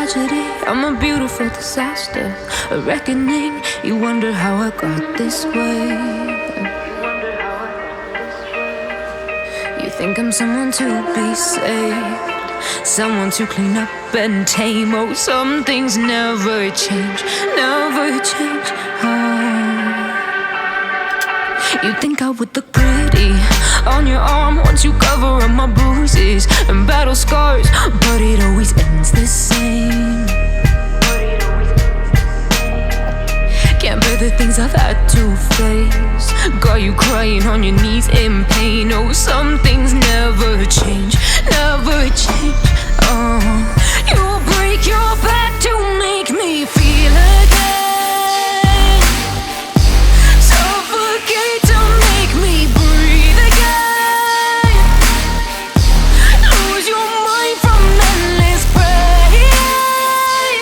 tragedy, I'm a beautiful disaster, a reckoning. You wonder how I got this way. You think I'm someone to be saved, someone to clean up and tame. Oh, some things never change, never change. You think I would look pretty on your arm once you cover up my bruises and battle scars, but it always ends the same. Can't bear the things I've had to face, got you crying on your knees in pain. Oh, some things never change, never change. You'll break your back to make me feel again, suffocate to make me breathe again, lose your mind from endless pain.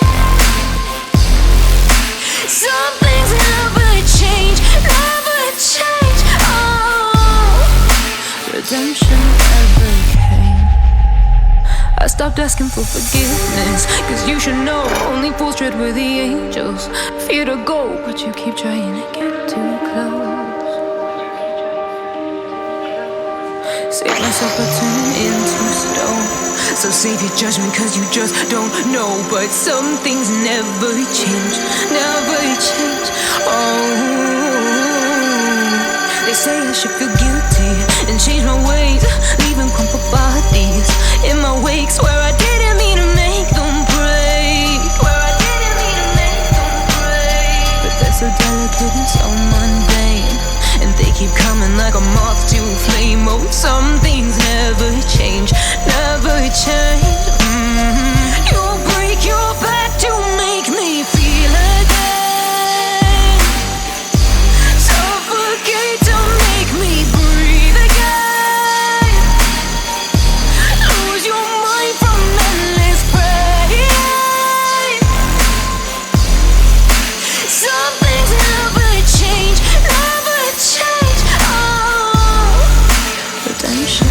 Some things never change, never change. Redemption never came. I stopped asking for forgiveness, cause you should know only fools tread with the angels. Fear to go, but you keep trying to get too close. Save myself by turning into stone, so save your judgment cause you just don't know. But some things never change, never change. They say I should feel guilty and change my ways, leaving crumpled bodies in my wake. Swear I didn't mean to make them break, swear I didn't mean to make them break. But they're so delicate and so mundane, and they keep coming like a moth to a flame. Oh, some things never change, never change. You'll break your back to make me feel again, suffocate to make me breathe again, lose your mind from endless pain. Some things never change, never change. Redemption.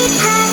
Hey, hey.